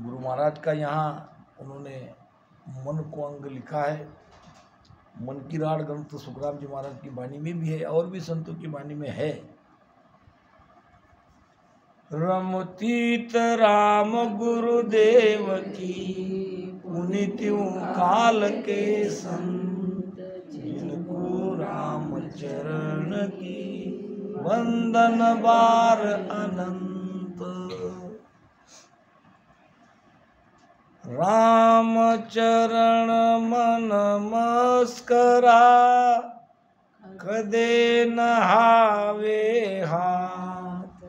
गुरु महाराज का यहाँ उन्होंने मन को अंग लिखा है। मन की राड़ ग्रंथ सुखराम जी महाराज की वाणी में भी है और भी संतों की वाणी में है। रमतीत राम गुरुदेव की पुनित्यु काल के संत, जिनको राम चरण की वंदन बार अनंत। राम चरण मन मस्करा, कदे नहावे हाथ।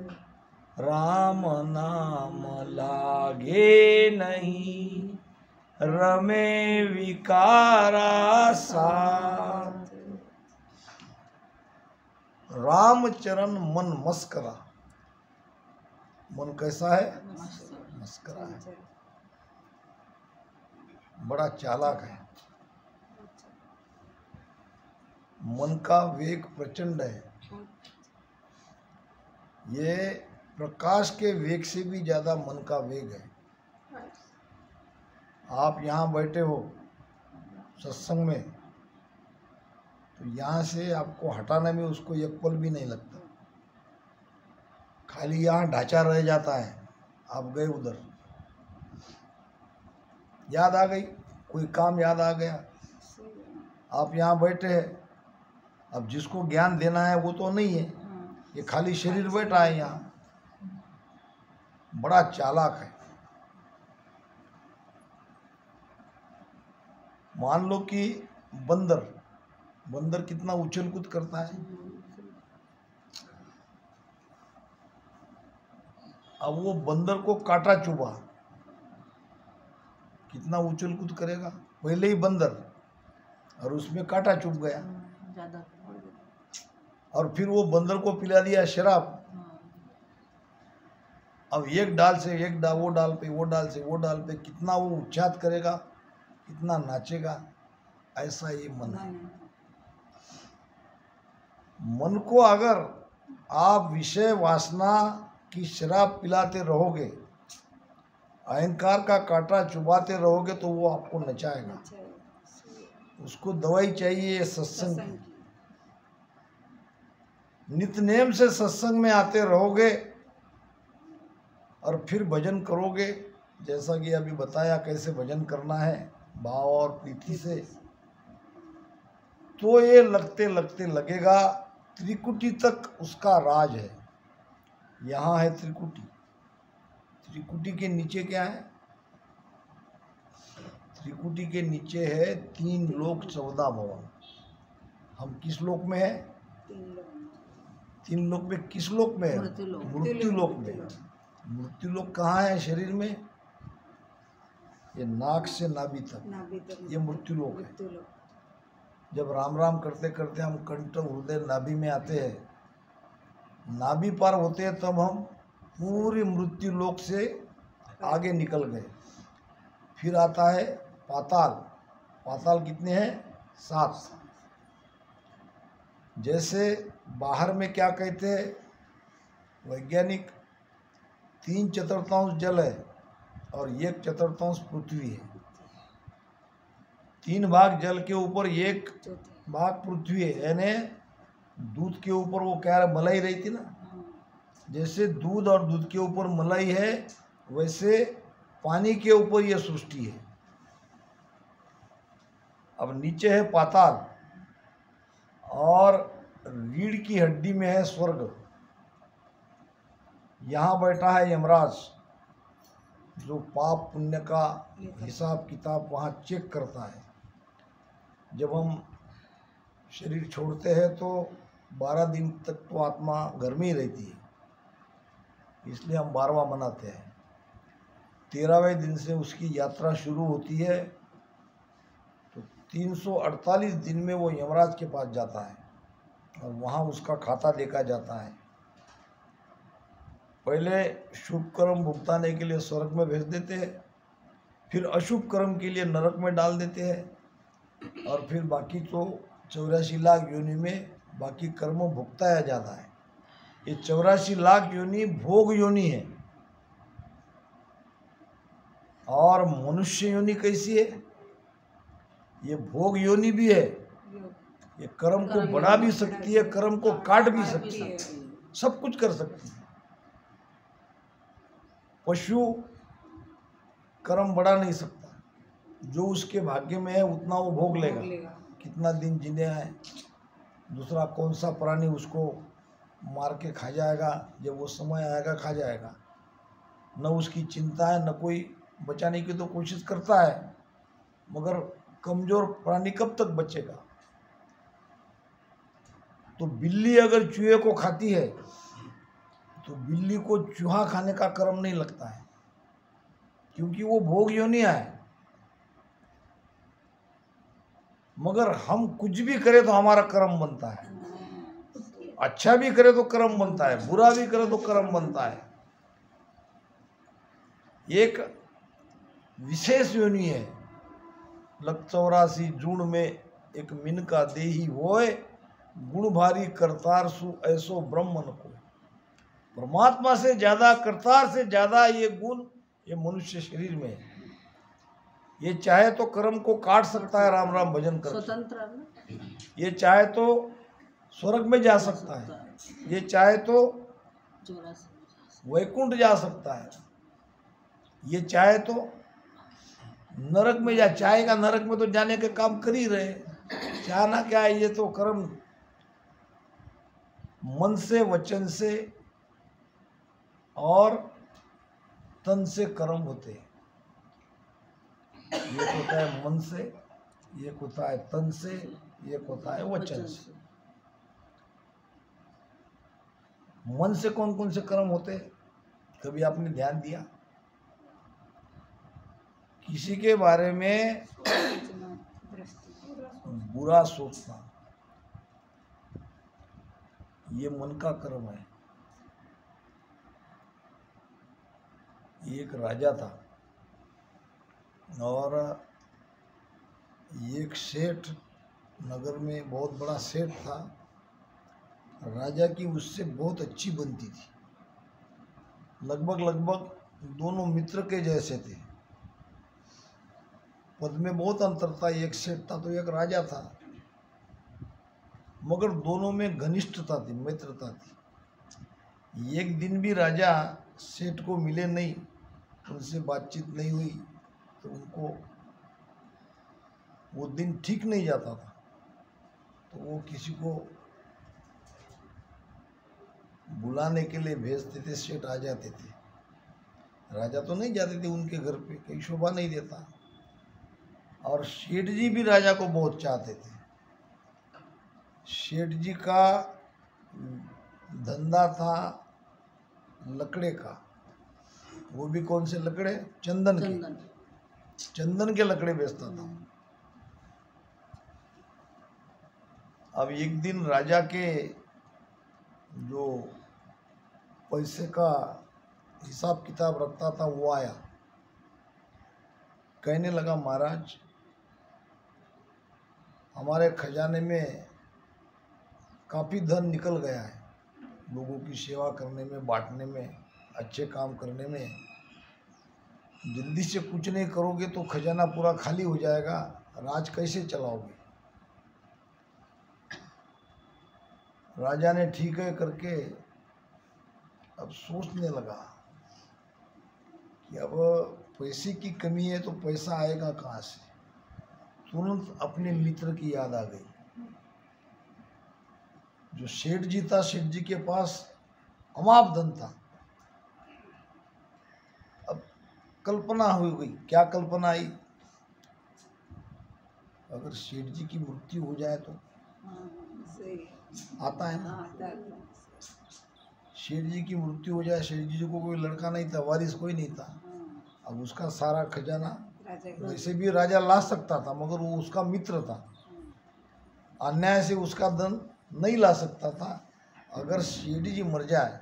राम नाम लागे नहीं, रमे विकारा साथ। राम चरण मन मस्करा, मन कैसा है? मस्करा है, बड़ा चालाक है। मन का वेग प्रचंड है, ये प्रकाश के वेग से भी ज्यादा मन का वेग है। आप यहाँ बैठे हो सत्संग में, तो यहाँ से आपको हटाने में उसको एक पल भी नहीं लगता, खाली यहाँ ढांचा रह जाता है। आप गए उधर, याद आ गई, कोई काम याद आ गया, आप यहाँ बैठे हैं। अब जिसको ज्ञान देना है वो तो नहीं है, ये खाली शरीर बैठा है यहाँ। बड़ा चालाक है। मान लो कि बंदर कितना उछल कूद करता है। अब वो बंदर को कांटा चुभा, कितना उछल कूद करेगा। पहले ही बंदर और उसमें कांटा चुभ गया, और फिर वो बंदर को पिला दिया शराब। अब एक डाल से एक डाल, वो डाल पे वो डाल से वो डाल पे, कितना वो उच्छाद करेगा, कितना नाचेगा। ऐसा ये मन है। मन को अगर आप विषय वासना की शराब पिलाते रहोगे, अहंकार का कांटा चुभाते रहोगे, तो वो आपको नचाएगा। उसको दवाई चाहिए सत्संग की। नित्य से सत्संग में आते रहोगे और फिर भजन करोगे, जैसा कि अभी बताया कैसे भजन करना है भाव और प्रीति से, तो ये लगते लगते लगेगा त्रिकुटी तक उसका राज है। यहाँ है त्रिकुटी, त्रिकुटी के नीचे क्या है? त्रिकुटी के नीचे है 3 लोक 14 भवन। हम किस लोक में है? 3 लोक में। किस लोक में है? मृत्यु लोक में। मृत्यु लोक कहाँ है शरीर में? ये नाक से नाभि तक, ये मृत्यु लोक है। जब राम राम करते करते हम कंठ हृदय नाभि में आते हैं, नाभि पार होते हैं, तब हम पूरी मृत्यु लोक से आगे निकल गए। फिर आता है पाताल। पाताल कितने हैं? 7। जैसे बाहर में क्या कहते हैं वैज्ञानिक, 3/4 जल है और 1/4 पृथ्वी है। 3 भाग जल के ऊपर 1 भाग पृथ्वी है। यानी दूध के ऊपर वो क्या है, मलाई रहती ना, जैसे दूध और दूध के ऊपर मलाई है, वैसे पानी के ऊपर ये सृष्टि है। अब नीचे है पाताल, और रीढ़ की हड्डी में है स्वर्ग। यहाँ बैठा है यमराज, जो पाप पुण्य का हिसाब किताब वहाँ चेक करता है। जब हम शरीर छोड़ते हैं तो 12 दिन तक तो आत्मा घर में ही रहती है, इसलिए हम 12वां मनाते हैं। 13वें दिन से उसकी यात्रा शुरू होती है, तो 348 दिन में वो यमराज के पास जाता है और वहाँ उसका खाता देखा जाता है। पहले शुभ कर्म भुगताने के लिए स्वर्ग में भेज देते हैं, फिर अशुभ कर्म के लिए नरक में डाल देते हैं, और फिर बाकी तो 84 लाख योनि में बाकी कर्म भुगताया जाता है। ये 84 लाख योनि भोग योनि है। और मनुष्य योनि कैसी है? ये भोग योनि भी है, ये कर्म को बढ़ा भी सकती है, कर्म को काट भी सकती है, सब कुछ कर सकती है। पशु कर्म बढ़ा नहीं सकता, जो उसके भाग्य में है उतना वो भोग लेगा, कितना दिन जीने है। दूसरा कौन सा प्राणी उसको मार के खा जाएगा, जब वो समय आएगा खा जाएगा। न उसकी चिंता है, न कोई बचाने की तो कोशिश करता है, मगर कमजोर प्राणी कब तक बचेगा। तो बिल्ली अगर चूहे को खाती है तो बिल्ली को चूहा खाने का कर्म नहीं लगता है, क्योंकि वो भोग योनि है। मगर हम कुछ भी करें तो हमारा कर्म बनता है, अच्छा भी करे तो कर्म बनता है, बुरा भी करे तो कर्म बनता है। एक विशेष योनि है, लग 84 जून में एक मिन का देही होए, गुण भारी करतार सु ऐसो ब्रह्मन को। परमात्मा से ज्यादा, करतार से ज्यादा ये गुण ये मनुष्य शरीर में है। ये चाहे तो कर्म को काट सकता है, राम राम भजन कर, स्वतंत्र। ये चाहे तो स्वर्ग में जा सकता है, ये चाहे तो वैकुंठ जा सकता है, ये चाहे तो नरक में जा, चाहेगा नरक में तो जाने के काम कर ही रहे। चाहना क्या है, ये तो कर्म मन से, वचन से और तन से कर्म होते हैं। एक होता है मन से, एक होता है तन से, एक होता है वचन से। मन से कौन कौन से कर्म होते हैं, कभी आपने ध्यान दिया? किसी के बारे में बुरा सोचना, ये मन का कर्म है। एक राजा था और एक सेठ, नगर में बहुत बड़ा सेठ था। राजा की उससे बहुत अच्छी बनती थी, लगभग दोनों मित्र के जैसे थे। पद में बहुत अंतर था, एक सेठ था तो एक राजा था, मगर दोनों में घनिष्ठता थी, मित्रता थी। एक दिन भी राजा सेठ को मिले नहीं, उनसे बातचीत नहीं हुई, तो उनको वो दिन ठीक नहीं जाता था। तो वो किसी को बुलाने के लिए भेजते थे, सेठ आ जाते थे। राजा तो नहीं जाते थे उनके घर पे, कहीं शोभा नहीं देता। और सेठ जी भी राजा को बहुत चाहते थे। सेठ जी का धंधा था लकड़े का, वो भी कौन से लकड़े? चंदन के, चंदन के लकड़े बेचता था। अब एक दिन राजा के जो पैसे का हिसाब किताब रखता था वो आया, कहने लगा, महाराज हमारे खजाने में काफ़ी धन निकल गया है, लोगों की सेवा करने में, बांटने में, अच्छे काम करने में। जल्दी से कुछ नहीं करोगे तो खजाना पूरा खाली हो जाएगा, राज कैसे चलाओगे? राजा ने ठीक है करके अब सोचने लगा कि अब पैसे की कमी है तो पैसा आएगा कहाँ से। तुरंत अपने मित्र की याद आ गई। जो सेठ जी था, सेठ जी के पास अमाप धन था। अब कल्पना हो गई, क्या कल्पना आई? अगर सेठ जी की मृत्यु हो जाए तो आता है ना, सेठ जी की मृत्यु हो जाए, सेठ जी को कोई लड़का नहीं था, वारिस कोई नहीं था। अब उसका सारा खजाना, वैसे भी राजा ला सकता था मगर वो उसका मित्र था, अन्याय से उसका धन नहीं ला सकता था। अगर सेठ जी मर जाए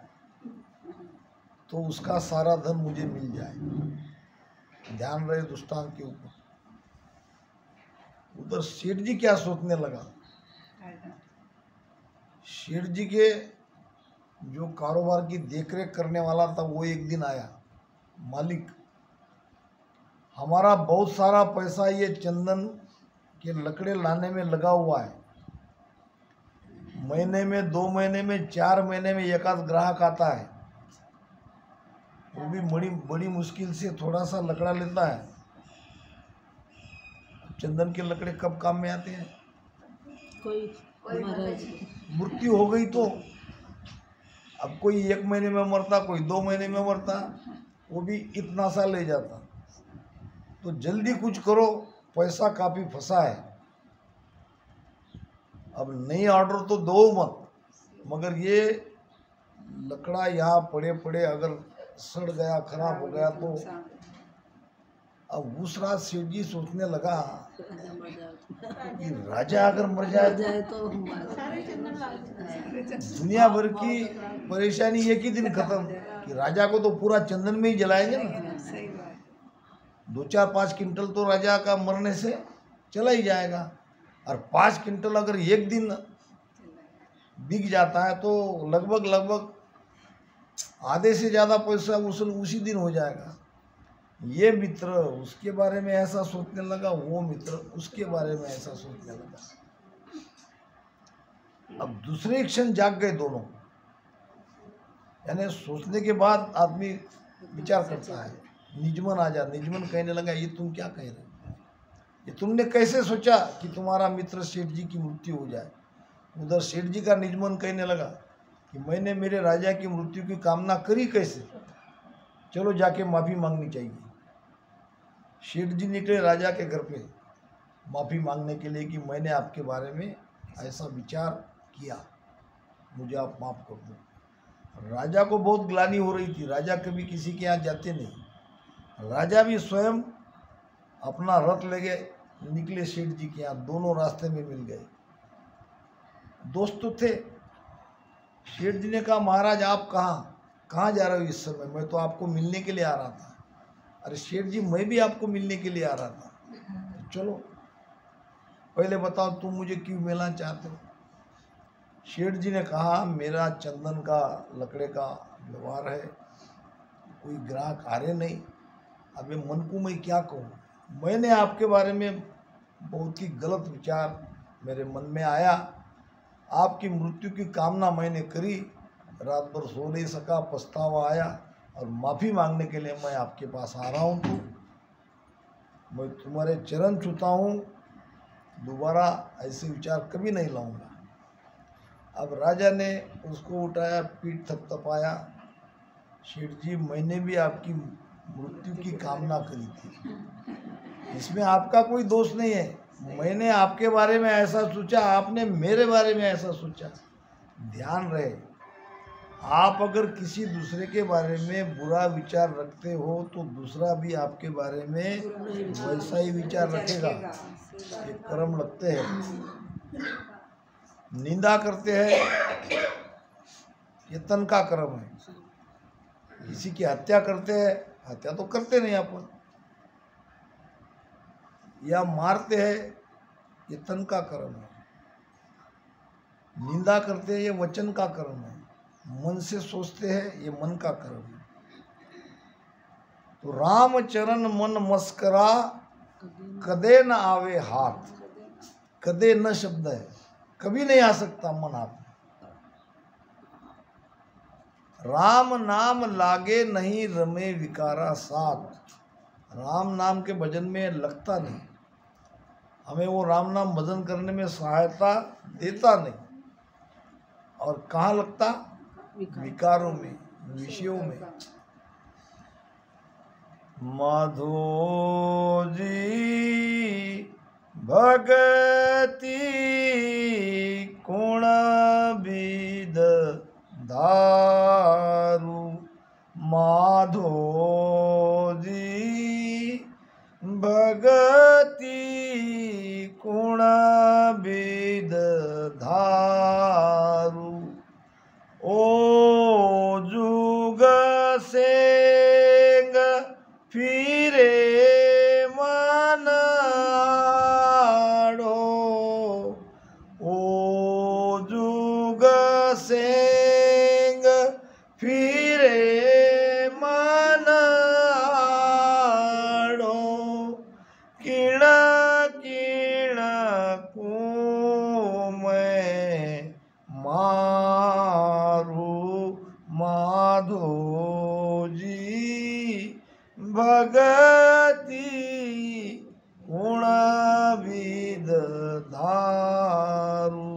तो उसका सारा धन मुझे मिल जाए। ध्यान रहे दुष्टांत के ऊपर। उधर सेठ जी क्या सोचने लगा, सेठ जी के जो कारोबार की देखरेख करने वाला था वो एक दिन आया, मालिक हमारा बहुत सारा पैसा ये चंदन के लकड़े लाने में लगा हुआ है। महीने में, 2 महीने में, 4 महीने में एक आध ग्राहक आता है, वो भी बड़ी मुश्किल से थोड़ा सा लकड़ा लेता है। चंदन के लकड़े कब काम में आते हैं? कोई मृत्यु हो गई तो। अब कोई 1 महीने में मरता, कोई 2 महीने में मरता, वो भी इतना सा ले जाता। तो जल्दी कुछ करो, पैसा काफ़ी फंसा है। अब नई ऑर्डर तो दो मत, मगर ये लकड़ा यहाँ पड़े पड़े अगर सड़ गया, खराब हो गया तो। अब उस रात सेठ जी सोचने लगा कि राजा अगर मर जाए तो दुनिया भर की परेशानी एक ही दिन खत्म, कि राजा को तो पूरा चंदन में ही जलाएंगे ना। 2-4-5 क्विंटल तो राजा का मरने से चला ही जाएगा, और 5 क्विंटल अगर एक दिन बिक जाता है तो लगभग आधे से ज़्यादा पैसा वसूल उसी दिन हो जाएगा। ये मित्र उसके बारे में ऐसा सोचने लगा, वो मित्र उसके बारे में ऐसा सोचने लगा। अब दूसरे क्षण जाग गए दोनों। यानी सोचने के बाद आदमी विचार करता है। निजमन आ जा। निजमन कहने लगा, ये तुम क्या कह रहे हो? ये तुमने कैसे सोचा कि तुम्हारा मित्र सेठ जी की मृत्यु हो जाए? उधर सेठ जी का निजमन कहने लगा कि मैंने मेरे राजा की मृत्यु की कामना करी कैसे? चलो जाके माफ़ी मांगनी चाहिए। सेठ जी निकले राजा के घर पे माफ़ी मांगने के लिए कि मैंने आपके बारे में ऐसा विचार किया, मुझे आप माफ़ कर दो। राजा को बहुत ग्लानि हो रही थी। राजा कभी किसी के यहाँ जाते नहीं। राजा भी स्वयं अपना रथ लेके निकले सेठ जी के यहाँ। दोनों रास्ते में मिल गए। दोस्त तो थे। सेठ जी ने कहा, महाराज आप कहाँ जा रहे हो इस समय? मैं तो आपको मिलने के लिए आ रहा था। अरे सेठ जी, मैं भी आपको मिलने के लिए आ रहा था। तो चलो पहले बताओ तुम मुझे क्यों मिलना चाहते हो? सेठ जी ने कहा, मेरा चंदन का लकड़े का व्यवहार है, कोई ग्राहक आ रहे नहीं। अब ये मन को मैं क्या कहूँ? मैंने आपके बारे में बहुत ही गलत विचार मेरे मन में आया। आपकी मृत्यु की कामना मैंने करी, रात भर सो नहीं सका, पछतावा आया, और माफ़ी मांगने के लिए मैं आपके पास आ रहा हूँ। तो मैं तुम्हारे चरण छूता हूँ, दोबारा ऐसे विचार कभी नहीं लाऊंगा। अब राजा ने उसको उठाया, पीठ थपथपाया। सेठ जी, मैंने भी आपकी मृत्यु की कामना करी थी, इसमें आपका कोई दोष नहीं है। मैंने आपके बारे में ऐसा सोचा, आपने मेरे बारे में ऐसा सोचा। ध्यान रहे, आप अगर किसी दूसरे के बारे में बुरा विचार रखते हो तो दूसरा भी आपके बारे में वैसा ही विचार रखेगा। ये कर्म लगते हैं। निंदा करते हैं, ये तन का कर्म है। किसी की हत्या करते हैं, हत्या तो करते नहीं अपन, या मारते हैं, ये तन का कर्म है। निंदा करते हैं, ये वचन का कर्म है। मन से सोचते हैं, ये मन का कर्म है। तो राम चरण मन मस्करा, कदे न आवे हाथ। कदे न शब्द है, कभी नहीं आ सकता मन हाथ में। राम नाम लागे नहीं रमे विकारा साथ। राम नाम के भजन में लगता नहीं, हमें वो राम नाम भजन करने में सहायता देता नहीं। और कहाँ लगता? विकारों में, विषयों में। माधो जी भगति गुण विद दारू। माधो जी भगति गुण विद धारू। ओ जुग सेंग फिरे मन आड़ो। ओ जुग सेंग फिरे मन आड़ो। भगति गुण विद धारु।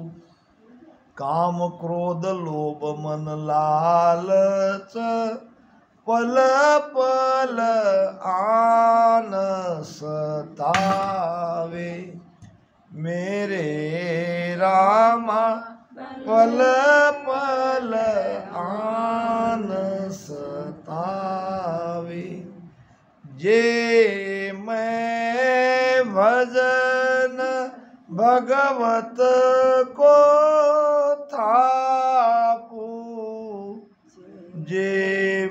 काम क्रोध लोभ मन लालच पल पल आन सतावे। मेरे रामा पल पल आन सतावे। जे मैं भजन भगवत को थापू। जे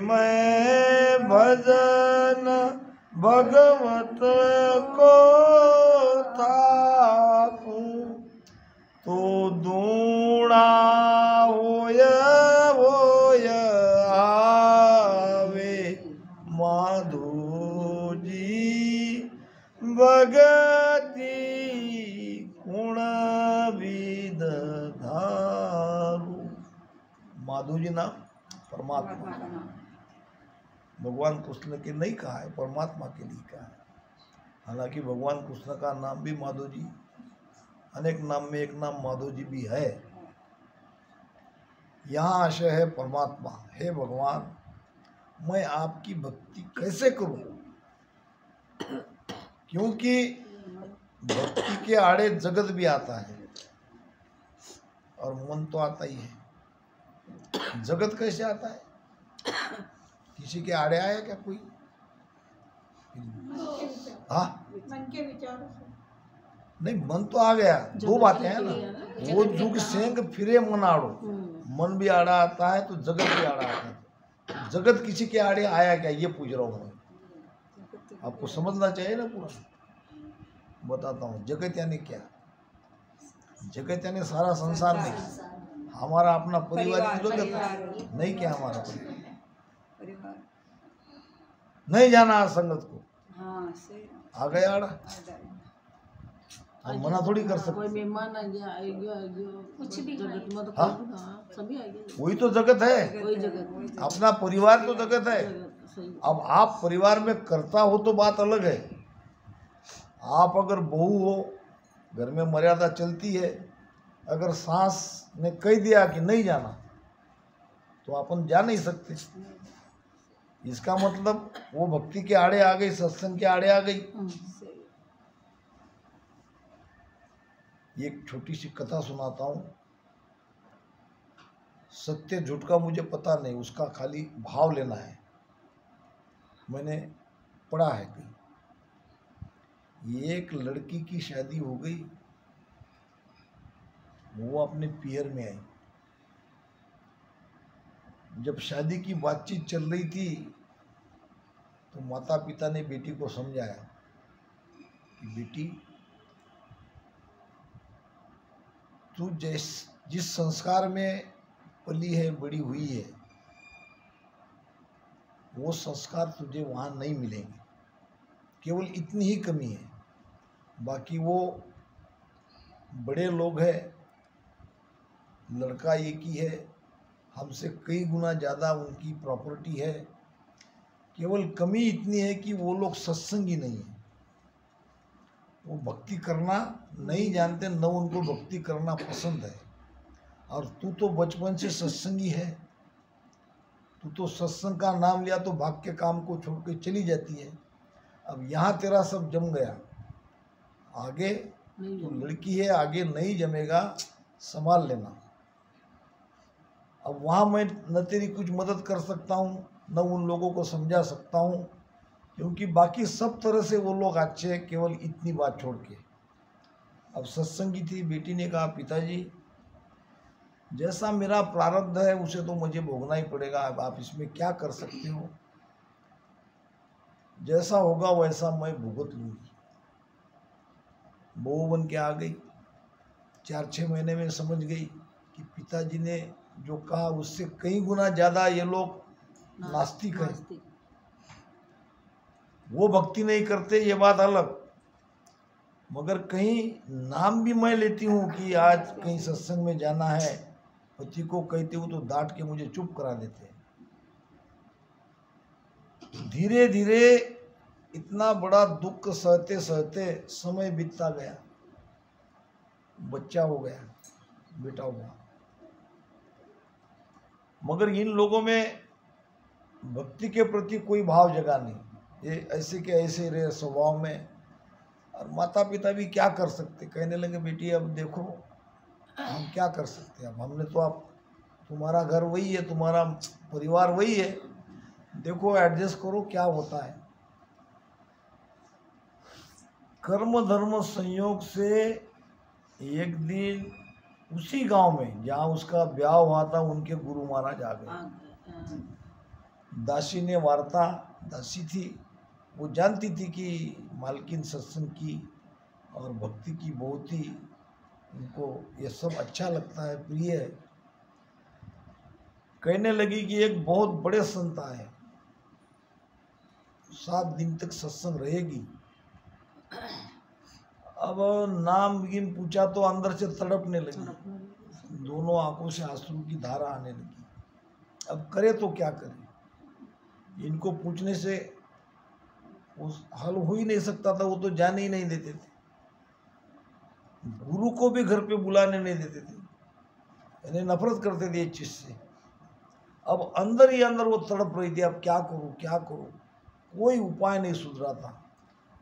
मैं भजन भगवत को थापू। तो दूणा होय होय आवे माधो जी भगति गुण विद धारु। माधो जी नाम परमात्मा, भगवान कृष्ण के नहीं कहा है, परमात्मा के लिए कहा है। हालांकि भगवान कृष्ण का नाम भी माधो जी, अनेक नाम में एक नाम माधो जी भी है। यहाँ आशय है परमात्मा, हे भगवान मैं आपकी भक्ति कैसे करूं, क्योंकि भक्ति के आड़े जगत भी आता है और मन तो आता ही है। जगत कैसे आता है? किसी के आड़े आया क्या कोई? हाँ, मन के विचारों से नहीं, मन तो आ गया। दो बातें हैं ना, वो जुग सेंग फिरे मन आड़ो। मन भी आड़ा आता है तो जगत भी आड़ा आता है। जगत किसी के आड़े आया क्या, ये पूछ रहा हूँ मैं। आपको समझना चाहिए ना पूरा। बताता हूँ, जगत यानी क्या? जगत यानी सारा संसार नहीं, हमारा अपना परिवार जगत नहीं। क्या हमारा परिवार नहीं जाना संगत को, आ गया आड़ा, हम मना थोड़ी कर सकते। कोई मेहमान आ गया कुछ भी जगत में तो सभी आ गए, वही तो जगत है। कोई जगत अपना परिवार तो जगत है। अब आप परिवार में करता हो तो बात अलग है। आप अगर बहू हो, घर में मर्यादा चलती है, अगर सास ने कह दिया कि नहीं जाना तो अपन जा नहीं सकते। इसका मतलब वो भक्ति के आड़े आ गई, सत्संग के आड़े आ गई। एक छोटी सी कथा सुनाता हूँ। सत्य झूठ का मुझे पता नहीं, उसका खाली भाव लेना है। मैंने पढ़ा है कहीं, एक लड़की की शादी हो गई, वो अपने पियर में आई। जब शादी की बातचीत चल रही थी तो माता पिता ने बेटी को समझाया कि बेटी तू जिस संस्कार में पली है, बड़ी हुई है, वो संस्कार तुझे वहाँ नहीं मिलेंगे। केवल इतनी ही कमी है, बाकी वो बड़े लोग हैं, लड़का एक ही है, हमसे कई गुना ज़्यादा उनकी प्रॉपर्टी है। केवल कमी इतनी है कि वो लोग सत्संगी नहीं है, वो भक्ति करना नहीं जानते, न उनको भक्ति करना पसंद है। और तू तो बचपन से सत्संगी है, तू तो सत्संग का नाम लिया तो भाग के काम को छोड़ के चली जाती है। अब यहाँ तेरा सब जम गया, आगे तो लड़की है, आगे नहीं जमेगा, संभाल लेना। अब वहाँ मैं न तेरी कुछ मदद कर सकता हूँ, न उन लोगों को समझा सकता हूँ, क्योंकि बाकी सब तरह से वो लोग अच्छे हैं, केवल इतनी बात छोड़ के। अब सत्संगी थी, बेटी ने कहा पिताजी जैसा मेरा प्रारब्ध है उसे तो मुझे भोगना ही पड़ेगा, अब आप इसमें क्या कर सकते हो, जैसा होगा वैसा मैं भुगत लूँगी। बहू बन के आ गई, 4-6 महीने में समझ गई कि पिताजी ने जो कहा उससे कई गुना ज़्यादा ये लोग नास्तिक है, वो भक्ति नहीं करते, ये बात अलग। मगर कहीं नाम भी मैं लेती हूँ कि आज कहीं सत्संग में जाना है, पति को कहती हूँ तो डांट के मुझे चुप करा देते हैं। धीरे धीरे इतना बड़ा दुख सहते सहते समय बीतता गया, बच्चा हो गया, बेटा हुआ, मगर इन लोगों में भक्ति के प्रति कोई भाव जगा नहीं। ये ऐसे के ऐसे रहे स्वभाव में। और माता पिता भी क्या कर सकते, कहने लगे बेटी अब देखो हम क्या कर सकते हैं, अब हमने तो आप, तुम्हारा घर वही है, तुम्हारा परिवार वही है, देखो एडजस्ट करो क्या होता है। कर्म धर्म संयोग से एक दिन उसी गांव में जहाँ उसका ब्याह हुआ था उनके गुरु महाराज आ गए। दासी ने वार्ता, दासी थी, वो जानती थी कि मालकिन सत्संग की और भक्ति की बहुत ही, उनको ये सब अच्छा लगता है, प्रिय है। कहने लगी कि एक बहुत बड़े संत आए, 7 दिन तक सत्संग रहेगी। अब नाम गिन पूछा तो अंदर से तड़पने लगी, दोनों आंखों से आंसू की धारा आने लगी। अब करे तो क्या करे, इनको पूछने से उस हल हो ही नहीं सकता था, वो तो जाने ही नहीं देते थे, गुरु को भी घर पे बुलाने नहीं देते थे, इन्हें नफरत करते थे इस चीज से। अब अंदर ही अंदर वो तड़प रही थी, अब क्या करूं क्या करूं, कोई उपाय नहीं सुधरा था।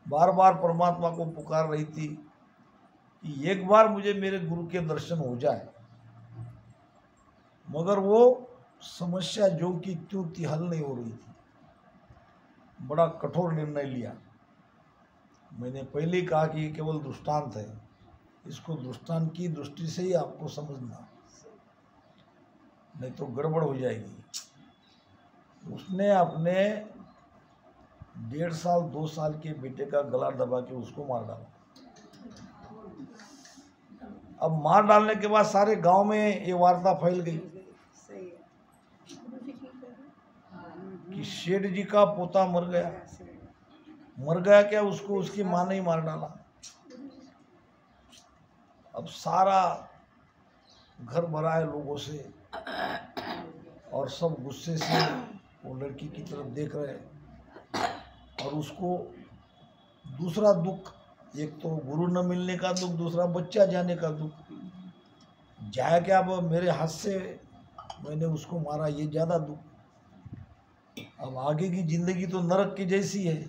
बार बार परमात्मा को पुकार रही थी कि एक बार मुझे मेरे गुरु के दर्शन हो जाए, मगर वो समस्या जो की त्यों थी, हल नहीं हो रही थी। बड़ा कठोर निर्णय लिया। मैंने पहले ही कहा कि ये केवल दृष्टांत है, इसको दृष्टांत की दृष्टि से ही आपको समझना, नहीं तो गड़बड़ हो जाएगी। उसने अपने 1.5 साल 2 साल के बेटे का गला दबा के उसको मार डाला। अब मार डालने के बाद सारे गांव में ये वार्ता फैल गई कि शेठ जी का पोता मर गया। मर गया क्या, उसको उसकी मां ने ही मार डाला। अब सारा घर भरा है लोगों से और सब गुस्से से वो लड़की की तरफ देख रहे हैं। और उसको दूसरा दुख, एक तो गुरु न मिलने का दुख, दूसरा बच्चा जाने का दुख। जाया क्या, अब मेरे हाथ से मैंने उसको मारा, ये ज़्यादा दुख। अब आगे की जिंदगी तो नरक की जैसी है।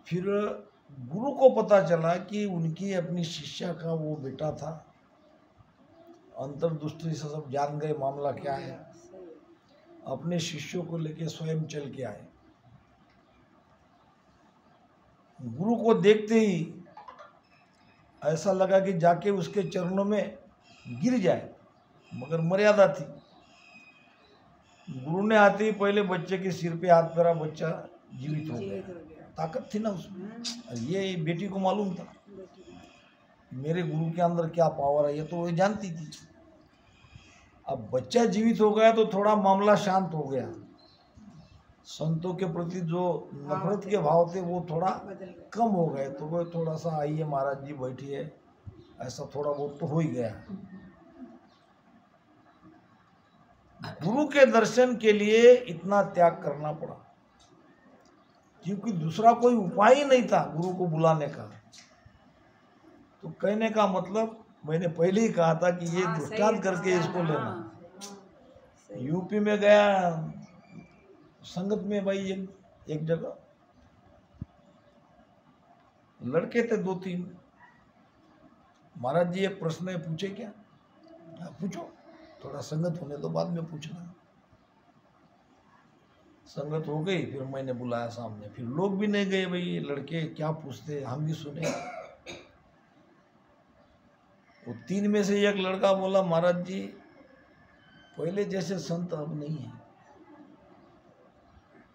फिर गुरु को पता चला कि उनकी अपनी शिष्या का वो बेटा था। अंतर्दृष्टि से सब जान गए मामला क्या है। अपने शिष्यों को लेके स्वयं चल के आए। गुरु को देखते ही ऐसा लगा कि जाके उसके चरणों में गिर जाए, मगर मर्यादा थी। गुरु ने आते ही पहले बच्चे के सिर पे हाथ फेरा, बच्चा जीवित हो गया। ताकत थी ना उसमें। ये बेटी को मालूम था मेरे गुरु के अंदर क्या पावर है, ये तो वो जानती थी। अब बच्चा जीवित हो गया तो थोड़ा मामला शांत हो गया। संतों के प्रति जो नफरत के भाव थे वो थोड़ा कम हो गए। तो वो थोड़ा सा आइए महाराज जी बैठिए, ऐसा थोड़ा बहुत तो हो ही गया। गुरु के दर्शन के लिए इतना त्याग करना पड़ा, क्योंकि दूसरा कोई उपाय ही नहीं था गुरु को बुलाने का। तो कहने का मतलब मैंने पहले ही कहा था कि ये दृष्टांत करके इसको लेना। यूपी में गया संगत में, भाई एक जगह लड़के थे 2-3। महाराज जी एक प्रश्न है, पूछे क्या? पूछो, थोड़ा संगत होने तो बाद में पूछना। संगत हो गई, फिर मैंने बुलाया सामने। फिर लोग भी नहीं गए, भाई लड़के क्या पूछते, हम भी सुने। वो 3 में से एक लड़का बोला, महाराज जी पहले जैसे संत अब नहीं है।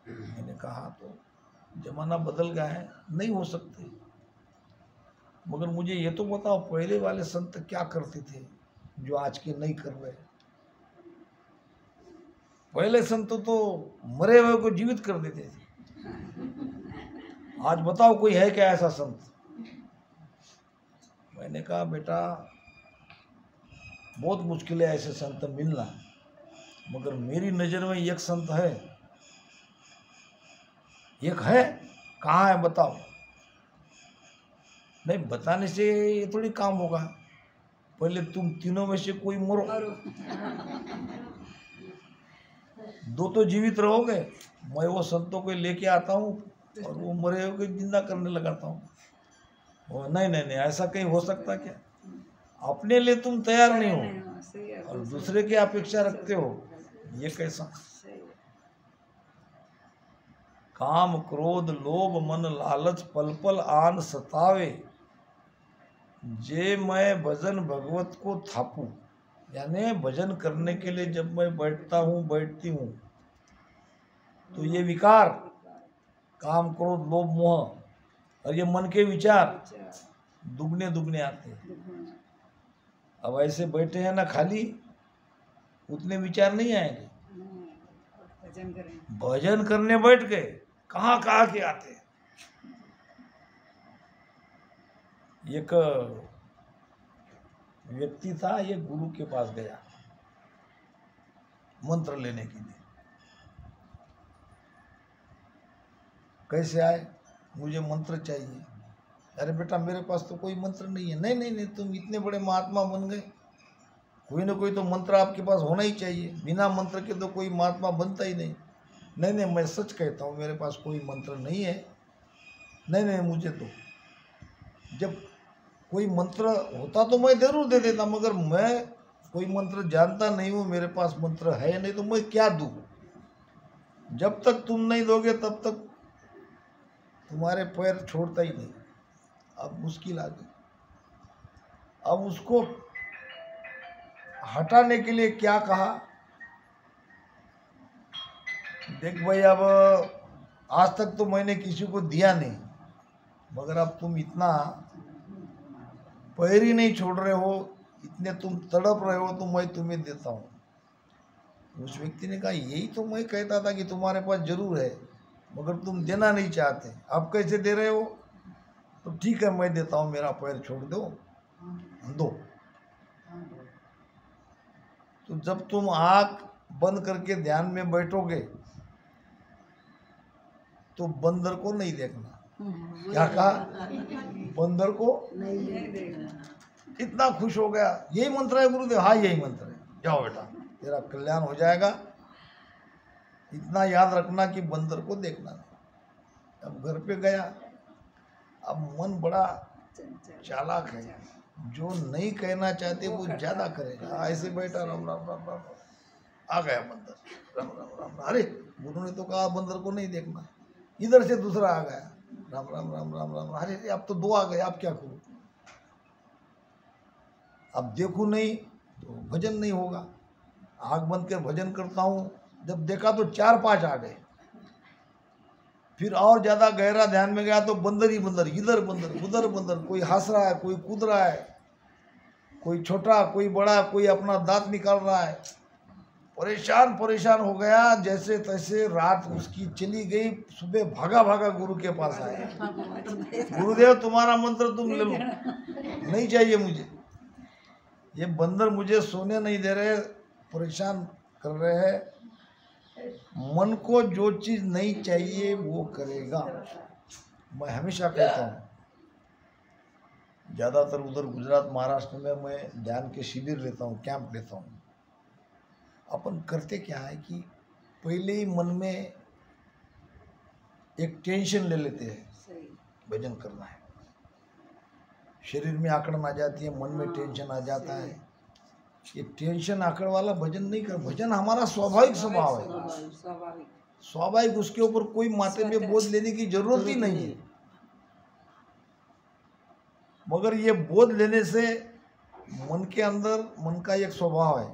मैंने कहा तो जमाना बदल गया है, नहीं हो सकते, मगर मुझे ये तो बताओ पहले वाले संत क्या करते थे जो आज के नहीं कर रहे। पहले संत तो मरे हुए को जीवित कर देते थे, आज बताओ कोई है क्या ऐसा संत? मैंने कहा बेटा बहुत मुश्किल है ऐसे संत मिलना, मगर मेरी नज़र में एक संत है, एक है, कहाँ है बताओ। नहीं, बताने से ये थोड़ी काम होगा, पहले तुम तीनों में से कोई मरो, दो तो जीवित रहोगे। मैं वो संतों को लेके आता हूँ और वो मरे हुए जिंदा करने लगाता हूँ। नहीं नहीं नहीं, ऐसा कहीं हो सकता क्या? अपने लिए तुम तैयार नहीं हो और दूसरे की अपेक्षा रखते हो, ये कैसा? काम क्रोध लोभ मन लालच पल पल आन सतावे, जे मैं भजन भगवत को थापू। यानी भजन करने के लिए जब मैं बैठता हूँ बैठती हूँ तो ये विकार काम क्रोध लोभ मोह और ये मन के विचार दुगने दुगने आते हैं। अब ऐसे बैठे हैं ना खाली, उतने विचार नहीं आएंगे। भजन करने बैठ गए, कहाँ कहाँ के आते हैं। एक व्यक्ति था, ये गुरु के पास गया मंत्र लेने के लिए। कैसे आए? मुझे मंत्र चाहिए। अरे बेटा मेरे पास तो कोई मंत्र नहीं है। नहीं नहीं नहीं, तुम इतने बड़े महात्मा बन गए, कोई ना कोई तो मंत्र आपके पास होना ही चाहिए, बिना मंत्र के तो कोई महात्मा बनता ही नहीं। नहीं नहीं, मैं सच कहता हूँ मेरे पास कोई मंत्र नहीं है। नहीं नहीं, मुझे तो जब कोई मंत्र होता तो मैं जरूर दे देता, मगर मैं कोई मंत्र जानता नहीं हूँ, मेरे पास मंत्र है नहीं तो मैं क्या दूँ? जब तक तुम नहीं दोगे तब तक तुम्हारे पैर छोड़ता ही नहीं। अब मुश्किल आ गई। अब उसको हटाने के लिए क्या कहा, देख भाई अब आज तक तो मैंने किसी को दिया नहीं, मगर अब तुम इतना पैर ही नहीं छोड़ रहे हो, इतने तुम तड़प रहे हो तो मैं तुम्हें देता हूँ। उस व्यक्ति ने कहा यही तो मैं कहता था कि तुम्हारे पास जरूर है, मगर तुम देना नहीं चाहते, अब कैसे दे रहे हो? तो ठीक है मैं देता हूँ, मेरा पैर छोड़ दो। तो जब तुम आँख बंद करके ध्यान में बैठोगे तो बंदर को नहीं देखना। क्या कहा? बंदर को नहीं देखना। इतना खुश हो गया, यही मंत्र है गुरुदेव? हाँ यही मंत्र है, जाओ बेटा तेरा कल्याण हो जाएगा। इतना याद रखना कि बंदर को देखना नहीं। अब घर पे गया, अब मन बड़ा चालाक है, जो नहीं कहना चाहते वो ज्यादा करेगा। ऐसे बैठा राम राम राम राम, आ गया बंदर, राम राम राम। अरे गुरु ने तो कहा बंदर को नहीं देखना। इधर से दूसरा आ गया, राम राम राम राम राम। अरे अब तो दो आ गए, अब क्या करूं? अब देखूं नहीं तो भजन नहीं होगा। आँख बंद कर भजन करता हूँ, जब देखा तो 4-5 आ गए। फिर और ज्यादा गहरा ध्यान में गया तो बंदर ही बंदर, इधर बंदर उधर बंदर, कोई हंस रहा है, कोई कूद रहा है, कोई छोटा कोई बड़ा, कोई अपना दांत निकाल रहा है। परेशान परेशान हो गया, जैसे तैसे रात उसकी चली गई। सुबह भागा भागा गुरु के पास आया, गुरुदेव तुम्हारा मंत्र तुम ले लो। नहीं चाहिए मुझे, ये बंदर मुझे सोने नहीं दे रहे, परेशान कर रहे हैं। मन को जो चीज नहीं चाहिए वो करेगा। मैं हमेशा कहता हूँ, ज़्यादातर उधर गुजरात महाराष्ट्र में मैं ध्यान के शिविर लेता हूँ, कैंप लेता हूँ। अपन करते क्या है कि पहले ही मन में एक टेंशन ले लेते हैं, भजन करना है, शरीर में आकड़न आ जाती है, मन में टेंशन आ जाता है। ये टेंशन आकड़ वाला भजन नहीं कर। भजन हमारा स्वाभाविक स्वभाव है, स्वाभाविक, उसके ऊपर कोई माथे में बोझ लेने की जरूरत ही नहीं है। मगर ये बोझ लेने से मन के अंदर, मन का एक स्वभाव है,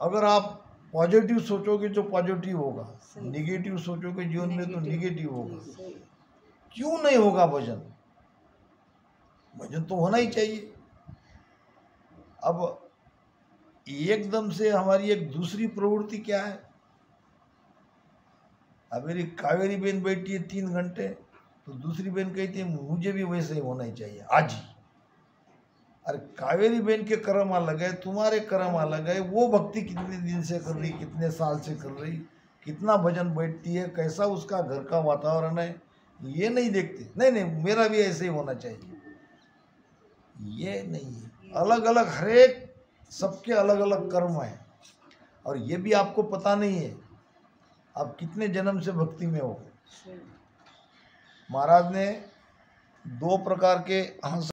अगर आप पॉजिटिव सोचोगे तो पॉजिटिव होगा, निगेटिव सोचोगे जीवन में तो निगेटिव होगा। क्यों नहीं होगा भजन? भजन तो होना ही चाहिए। अब एकदम से हमारी एक दूसरी प्रवृत्ति क्या है, अब मेरी कावेरी बहन बैठी है 3 घंटे, तो दूसरी बहन कहती है मुझे भी वैसे ही होना ही चाहिए आज ही। अरे कावेरी बहन के कर्म अलग है, तुम्हारे कर्म अलग है। वो भक्ति कितने दिन से कर रही, कितने साल से कर रही, कितना भजन बैठती है, कैसा उसका घर का वातावरण है, ये नहीं देखते। नहीं नहीं, मेरा भी ऐसे ही होना चाहिए, ये नहीं है। अलग अलग हरेक सबके अलग अलग कर्म है, और ये भी आपको पता नहीं है आप कितने जन्म से भक्ति में हो। महाराज ने 2 प्रकार के